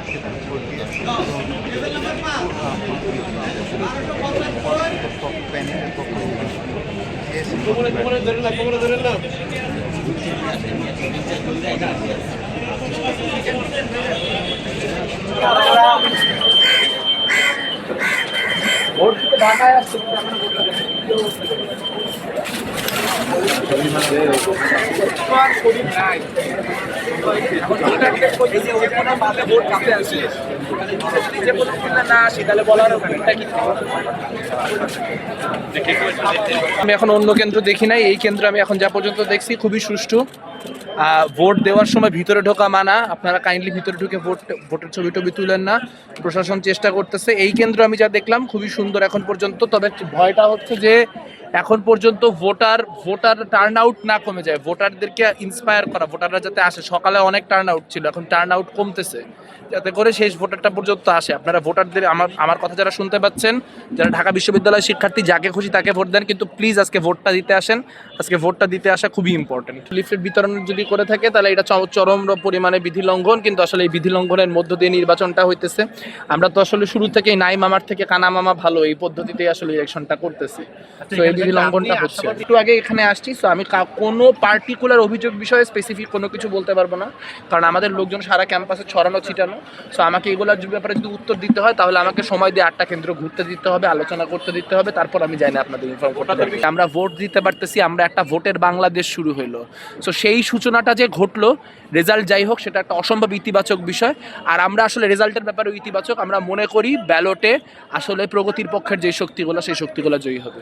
সেখানে ভোট দিয়ে প্যানেলের পক্ষ ভোট দিতে ঢাকায় আসছে আমি এখন অন্য কেন্দ্র দেখি নাই, এই কেন্দ্র আমি এখন যা পর্যন্ত দেখছি খুবই সুষ্ঠু। ভোট দেওয়ার সময় ভিতরে ঢোকা মানা, আপনারা কাইন্ডলি ভিতরে ঢুকে ভোটের ছবি টবি তুলেন না, প্রশাসন চেষ্টা করতেছে। এই কেন্দ্র আমি যা দেখলাম খুবই সুন্দর এখন পর্যন্ত, তবে ভয়টা হচ্ছে যে এখন পর্যন্ত ভোটার টার্ন আউট না কমে যায়, ভোটারদেরকে ইন্সপায়ার করা, ভোটাররা যাতে আসে। সকালে অনেক টার্ন আউট ছিল, এখন টার্ন আউট কমতেছে, যাতে করে শেষ ভোটারটা পর্যন্ত আসে। আপনারা ভোটারদের আমার কথা যারা শুনতে পাচ্ছেন, যারা ঢাকা বিশ্ববিদ্যালয়ের শিক্ষার্থী, যাকে খুশি তাকে ভোট দেন, কিন্তু প্লিজ আজকে ভোটটা দিতে আসেন। আজকে ভোটটা দিতে আসা খুবই ইম্পর্টেন্ট। লিফলেট বিতরণ যদি করে থাকে তাহলে এটা চরম পরিমাণে বিধি লঙ্ঘন, কিন্তু আসলে এই বিধি লঙ্ঘনের মধ্য দিয়ে নির্বাচনটা হইতেছে। আমরা তো আসলে শুরু থেকেই নাই মামার থেকে কানা মামা ভালো, এই পদ্ধতিতেই আসলে ইলেকশনটা করতেছি। তো এই বিধি লঙ্ঘনটা হচ্ছে। একটু আগে এখানে আসছি, তো আমি কোনো পার্টিকুলার অভিযোগ বিষয়ে স্পেসিফিক কোনো কিছু বলতে পারবো না, কারণ আমাদের লোকজন সারা ক্যাম্পাসে ছড়ানো ছিটানো। সো আমাকে এগুলোর ব্যাপারে যদি উত্তর দিতে হয় তাহলে আমাকে সময় দিয়ে 8টা কেন্দ্র ঘুরতে দিতে হবে, আলোচনা করতে দিতে হবে, তারপর আমি জানি আপনাদের ইনফর্ম করতে পারবো। আমরা ভোট দিতে পারতেছি, আমরা একটা ভোটের বাংলাদেশ শুরু হইলো। সো সেই সূচনাটা যে ঘটলো, রেজাল্ট যাই হোক, সেটা একটা অসম্ভব ইতিবাচক বিষয়। আর আমরা আসলে রেজাল্টের ব্যাপারে ইতিবাচক, আমরা মনে করি ব্যালটে আসলে প্রগতির পক্ষের যে শক্তিগুলো, সেই শক্তিগুলো জয়ী হবে।